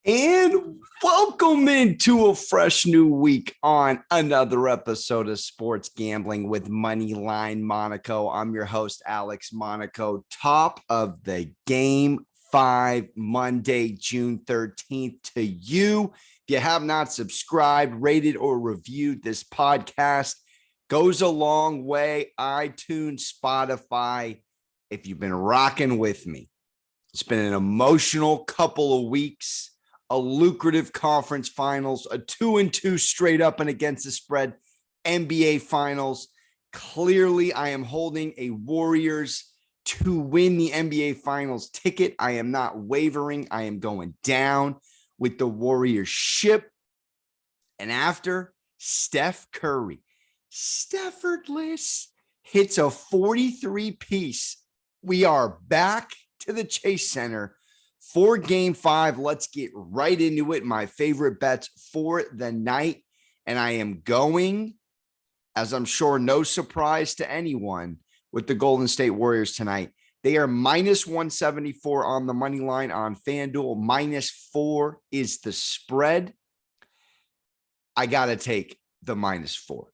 And welcome into a fresh new week on another episode of Sports Gambling with Moneyline Monaco. I'm your host, Alex Monaco. Top of the Game 5, Monday, June 13th to you. If you have not subscribed, rated, or reviewed this podcast, goes a long way. iTunes, Spotify. If you've been rocking with me, it's been an emotional couple of weeks. A lucrative conference finals, a 2-2 straight up and against the spread NBA Finals. Clearly, I am holding a Warriors to win the NBA Finals ticket. I am not wavering. I am going down with the Warriors ship. And after Steph Curry, Steffordless, hits a 43-piece, we are back to the Chase Center for Game 5. Let's get right into it. My favorite bets for the night. And I am going, as I'm sure no surprise to anyone, with the Golden State Warriors tonight. They are minus 174 on the money line on FanDuel. -4 is the spread. I got to take the -4.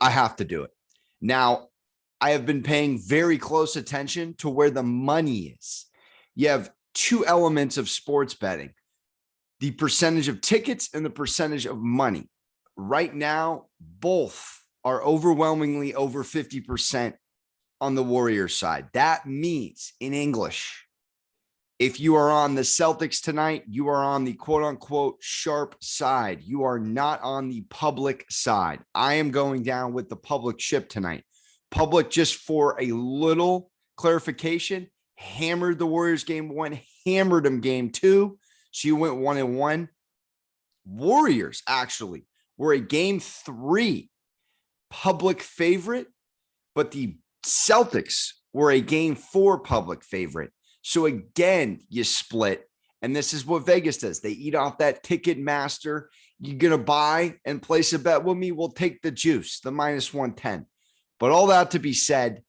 I have to do it. Now, I have been paying very close attention to where the money is. You have two elements of sports betting: the percentage of tickets and the percentage of money. Right now, both are overwhelmingly over 50% on the Warriors side. That means, in English, if you are on the Celtics tonight, you are on the quote-unquote sharp side. You are not on the public side. I am going down with the public ship tonight. Public, just for a little clarification, hammered the Warriors game 1, hammered them game 2. So you went 1-1. Warriors actually were a game 3 public favorite, but the Celtics were a game 4 public favorite. So again, you split. And this is what Vegas does. They eat off that ticket master. You're going to buy and place a bet with me? We'll take the juice, the -110. But all that to be said,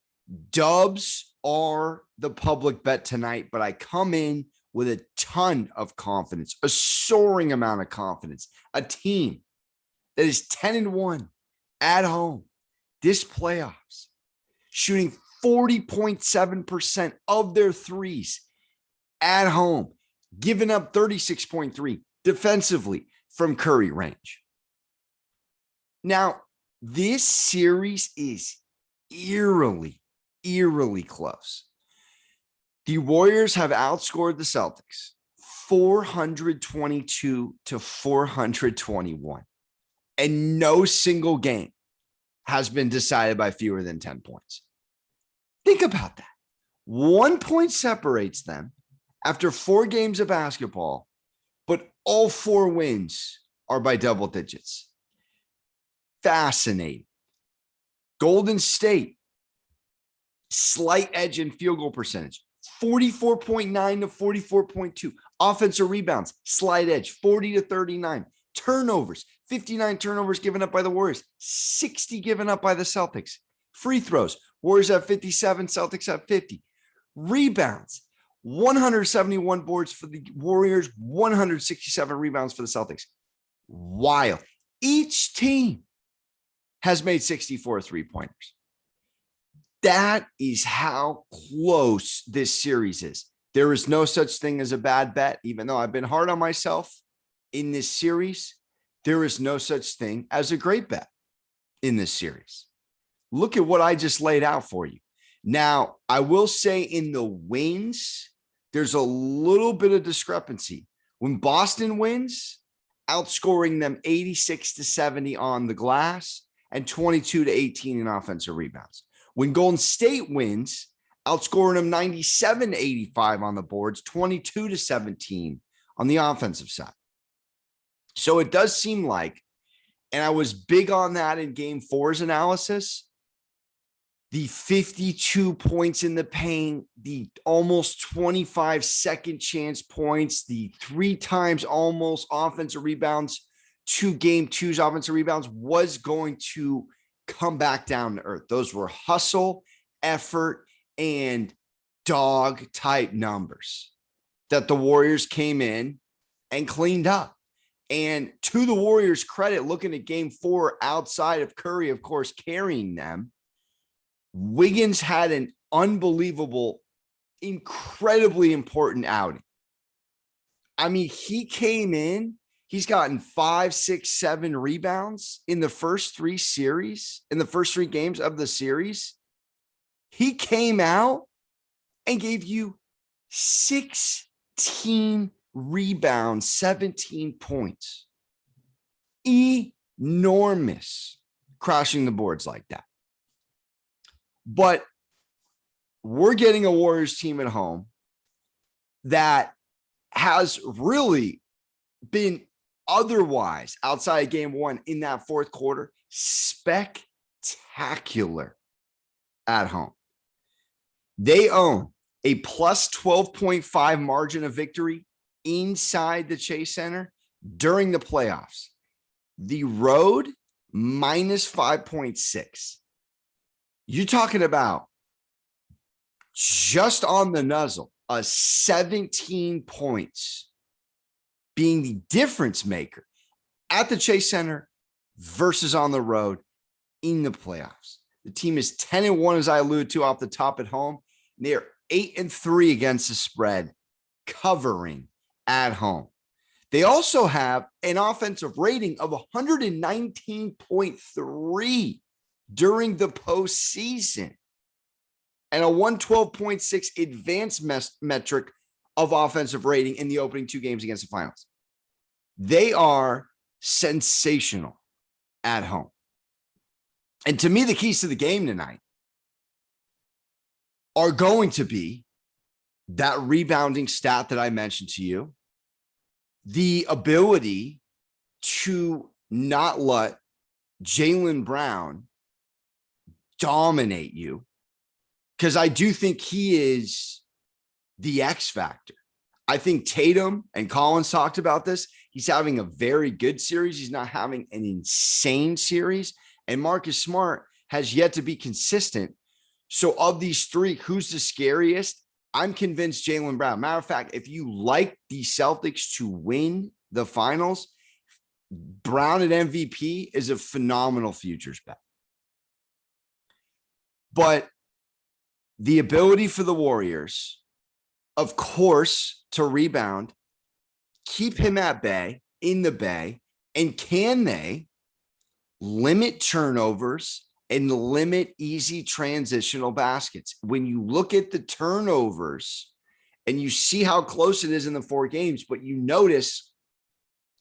Dubs are the public bet tonight, but I come in with a ton of confidence, a soaring amount of confidence, a team that is 10-1 at home this playoffs, shooting 40.7% of their threes at home, giving up 36.3 defensively from Curry range. Now, this series is eerily close. The Warriors have outscored the Celtics 422-421, and no single game has been decided by fewer than 10 points. Think about that. 1 point separates them after 4 games of basketball, but all 4 wins are by double digits. Fascinating. Golden State, slight edge in field goal percentage, 44.9 to 44.2. Offensive rebounds, slight edge, 40 to 39. Turnovers, 59 turnovers given up by the Warriors, 60 given up by the Celtics. Free throws, Warriors have 57, Celtics have 50. Rebounds, 171 boards for the Warriors, 167 rebounds for the Celtics. Wild. Each team has made 64 three-pointers. That is how close this series is. There is no such thing as a bad bet, even though I've been hard on myself in this series. There is no such thing as a great bet in this series. Look at what I just laid out for you. Now, I will say in the wins, there's a little bit of discrepancy. When Boston wins, outscoring them 86-70 on the glass and 22-18 in offensive rebounds. When Golden State wins, outscoring them 97-85 on the boards, 22-17 on the offensive side. So it does seem like, and I was big on that in Game 4's analysis, the 52 points in the paint, the almost 25 second chance points, the 3 times almost offensive rebounds to Game 2's offensive rebounds was going to come back down to earth. Those were hustle, effort, and dog type numbers that the Warriors came in and cleaned up. And to the Warriors' credit, looking at game 4 outside of Curry, of course, carrying them, Wiggins had an unbelievable, incredibly important outing. I mean, he came in, he's gotten 5, 6, 7 rebounds in the first 3 games of the series. He came out and gave you 16 rebounds, 17 points. Enormous, crashing the boards like that. But we're getting a Warriors team at home that has really been otherwise outside of game 1 in that fourth quarter spectacular at home. They own a plus 12.5 margin of victory inside the Chase Center during the playoffs. The road minus 5.6. You're talking about just on the nuzzle, 17 points being the difference maker at the Chase Center versus on the road in the playoffs. The team is 10-1, as I alluded to off the top at home. They're 8-3 against the spread, covering at home. They also have an offensive rating of 119.3 during the postseason and a 112.6 advanced metric of offensive rating in the opening 2 games against the finals. They are sensational at home. And to me, the keys to the game tonight are going to be that rebounding stat that I mentioned to you, the ability to not let Jaylen Brown dominate you, because I do think he is the X factor. I think Tatum and Colin's talked about this. He's having a very good series. He's not having an insane series. And Marcus Smart has yet to be consistent. So of these 3, who's the scariest? I'm convinced Jaylen Brown. Matter of fact, if you like the Celtics to win the finals, Brown at MVP is a phenomenal futures bet. But the ability for the Warriors, of course, to rebound, keep him at bay, in the bay, and can they limit turnovers and limit easy transitional baskets? When you look at the turnovers and you see how close it is in the 4 games, but you notice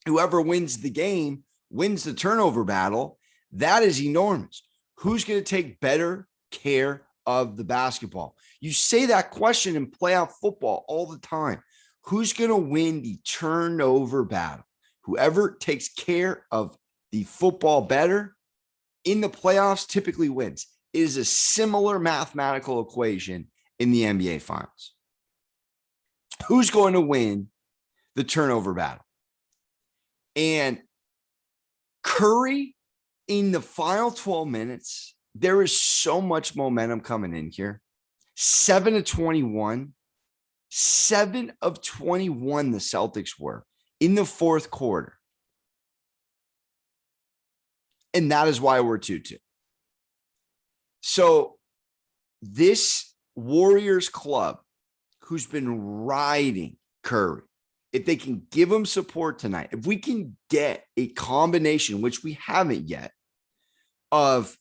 whoever wins the game wins the turnover battle, that is enormous. Who's going to take better care of the basketball? You say that question in playoff football all the time. Who's going to win the turnover battle? Whoever takes care of the football better in the playoffs typically wins. It is a similar mathematical equation in the NBA Finals. Who's going to win the turnover battle? And Curry, in the final 12 minutes, there is so much momentum coming in here. 7 of 21. 7 of 21 the Celtics were in the fourth quarter. And that is why we're 2-2. So this Warriors club, who's been riding Curry, if they can give him support tonight, if we can get a combination, which we haven't yet, of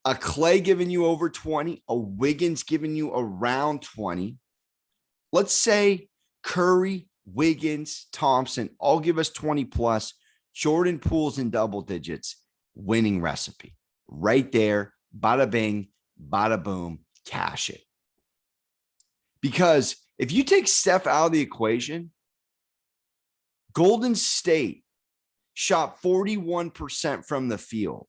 a Clay giving you over 20, a Wiggins giving you around 20, let's say Curry, Wiggins, Thompson all give us 20 plus, Jordan Poole's in double digits, winning recipe. Right there, bada bing, bada boom, cash it. Because if you take Steph out of the equation, Golden State shot 41% from the field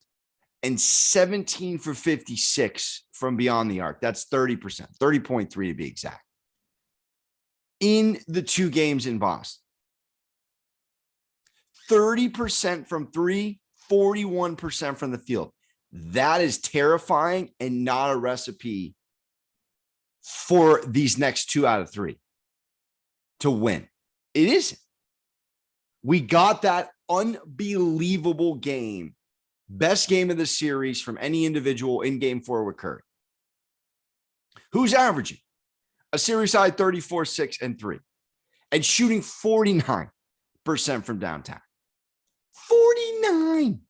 and 17 for 56 from beyond the arc. That's 30%, 30.3 to be exact. In the 2 games in Boston, 30% from 3, 41% from the field. That is terrifying and not a recipe for these next 2 out of 3 to win. It isn't. We got that unbelievable game. Best game of the series from any individual in game 4 with Curry, who's averaging a series high 34, 6, and 3, and shooting 49% from downtown. 49.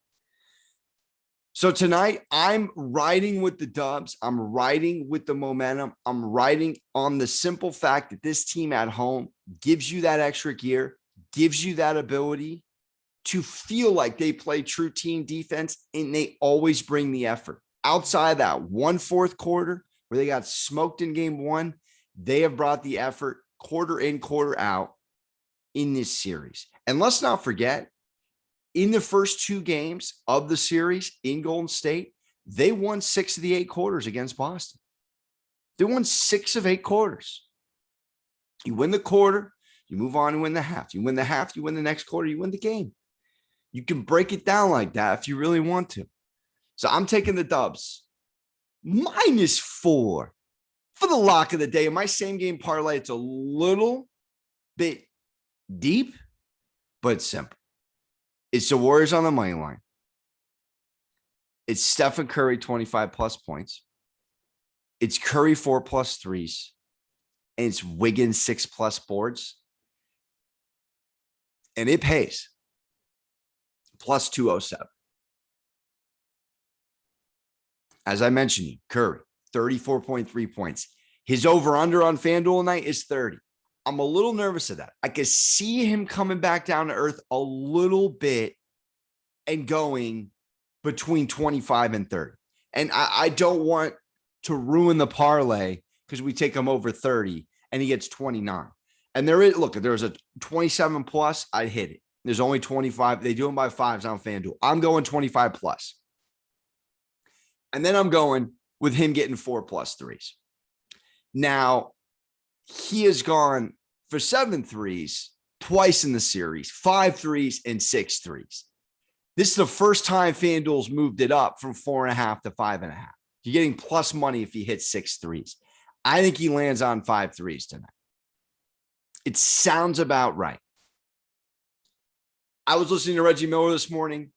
So tonight, I'm riding with the Dubs. I'm riding with the momentum. I'm riding on the simple fact that this team at home gives you that extra gear, gives you that ability to feel like they play true team defense, and they always bring the effort. Outside that one fourth quarter where they got smoked in game 1, they have brought the effort quarter in, quarter out in this series. And let's not forget, in the first 2 games of the series in Golden State, they won 6 of the 8 quarters against Boston. They won 6 of 8 quarters. You win the quarter, you move on and win the half. You win the half, you win the next quarter, you win the game. You can break it down like that if you really want to. So I'm taking the Dubs. -4 for the lock of the day. In my same game parlay, it's a little bit deep, but simple. It's the Warriors on the money line. It's Stephen Curry, 25+ points. It's Curry, 4+ threes. And it's Wiggins, 6+ boards. And it pays. +207. As I mentioned, Curry, 34.3 points. His over-under on FanDuel tonight is 30. I'm a little nervous of that. I can see him coming back down to earth a little bit and going between 25 and 30. And I don't want to ruin the parlay because we take him over 30 and he gets 29. And look, if there was a 27+, I'd hit it. There's only 25. They do them by 5s on FanDuel. I'm going 25+. And then I'm going with him getting 4+ threes. Now, he has gone for 7 threes twice in the series, 5 threes and 6 threes. This is the first time FanDuel's moved it up from 4.5 to 5.5. You're getting plus money if he hits 6 threes. I think he lands on 5 threes tonight. It sounds about right. I was listening to Reggie Miller this morning.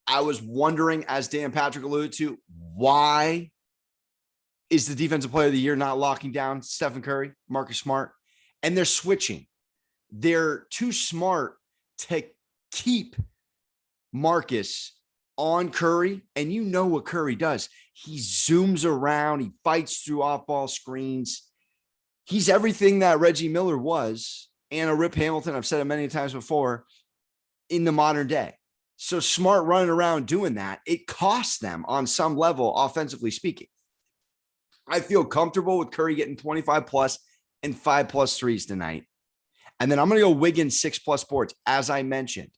I was wondering, as Dan Patrick alluded to, why is the defensive player of the year not locking down Stephen Curry, Marcus Smart? And they're switching. They're too smart to keep Marcus on Curry. And you know what Curry does. He zooms around. He fights through off-ball screens. He's everything that Reggie Miller was, and a Rip Hamilton, I've said it many times before, in the modern day. So Smart running around doing that, it costs them on some level, offensively speaking. I feel comfortable with Curry getting 25+ and 5+ threes tonight. And then I'm going to go Wiggins 6+ boards, as I mentioned.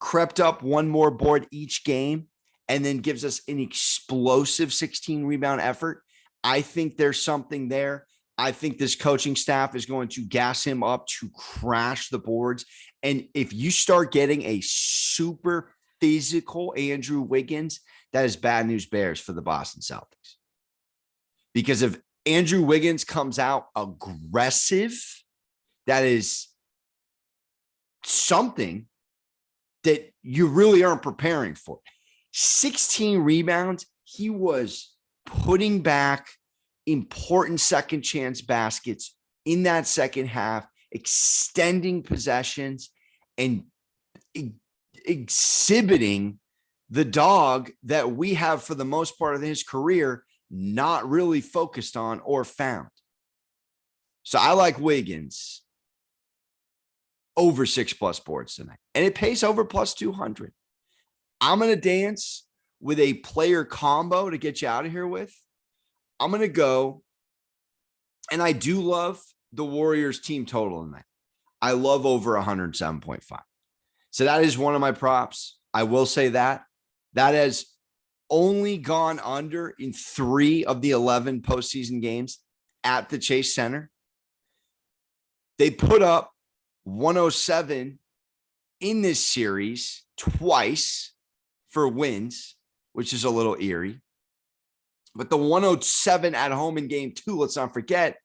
Crept up one more board each game and then gives us an explosive 16 rebound effort. I think there's something there. I think this coaching staff is going to gas him up to crash the boards. And if you start getting a super physical Andrew Wiggins, that is bad news bears for the Boston Celtics. Because if Andrew Wiggins comes out aggressive, that is something that you really aren't preparing for. 16 rebounds. He was putting back important second chance baskets in that second half, extending possessions and exhibiting the dog that we have for the most part of his career not really focused on or found. So I like Wiggins over 6+ boards tonight, and it pays over +200. I'm going to dance with a player combo to get you out of here with. I'm going to go, and I do love the Warriors team total tonight. I love over 107.5. So that is one of my props. I will say that has only gone under in 3 of the 11 postseason games at the Chase Center. They put up 107 in this series twice for wins, which is a little eerie. But the 107 at home in game 2, let's not forget,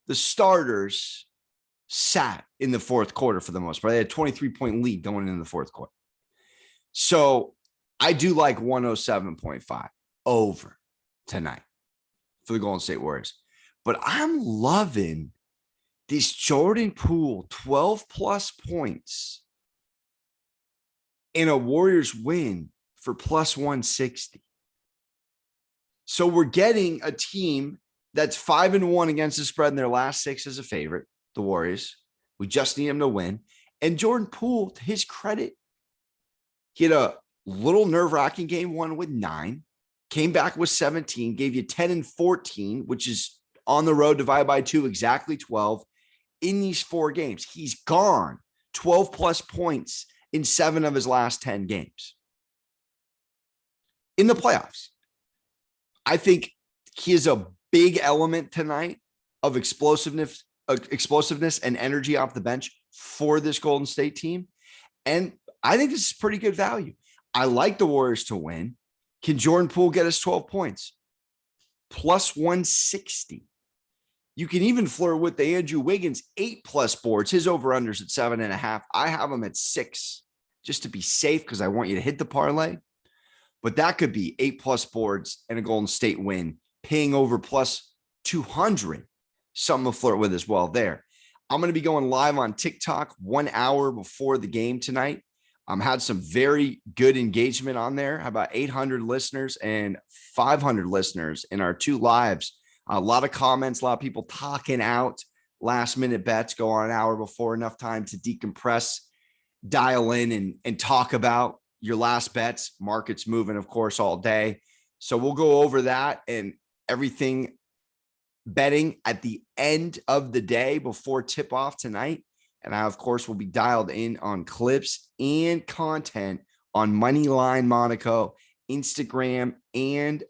the starters sat in the fourth quarter for the most part. They had a 23-point lead going into the fourth quarter. So I do like 107.5 over tonight for the Golden State Warriors. But I'm loving this Jordan Poole 12-plus points in a Warriors win for plus 160. So we're getting a team that's 5-1 against the spread in their last 6 as a favorite, the Warriors. We just need them to win. And Jordan Poole, to his credit, he had a little nerve-wracking game 1 with 9, came back with 17, gave you 10 and 14, which is on the road divided by 2, exactly 12. In these 4 games, he's gone 12-plus points in 7 of his last 10 games. In the playoffs, I think he is a big element tonight of explosiveness and energy off the bench for this Golden State team. And I think this is pretty good value. I like the Warriors to win. Can Jordan Poole get us 12 points? Plus 160. You can even flirt with the Andrew Wiggins 8+ boards. His over-unders at 7.5. I have him at 6 just to be safe because I want you to hit the parlay. But that could be 8+ boards and a Golden State win, paying over plus 200. Something to flirt with as well there. I'm going to be going live on TikTok 1 hour before the game tonight. Had some very good engagement on there. How about 800 listeners and 500 listeners in our 2 lives? A lot of comments, a lot of people talking out last minute bets. Go on an hour before, enough time to decompress, dial in and talk about your last bets. Markets moving, of course, all day. So we'll go over that and everything betting at the end of the day before tip off tonight. And I, of course, will be dialed in on clips and content on Moneyline Monaco, Instagram, and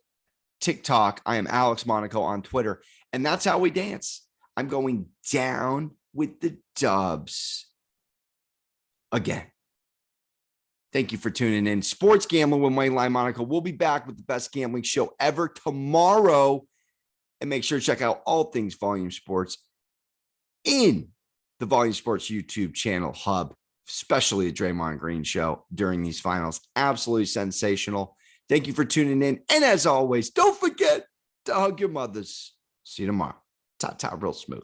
TikTok. I am Alex Monaco on Twitter. And that's how we dance. I'm going down with the Dubs again. Thank you for tuning in. Sports Gambling with Moneyline Monaco. We'll be back with the best gambling show ever tomorrow. And make sure to check out all things Volume Sports in the Volume Sports YouTube channel hub, especially the Draymond Green show during these finals. Absolutely sensational. Thank you for tuning in. And as always, don't forget to hug your mothers. See you tomorrow. Ta-ta real smooth.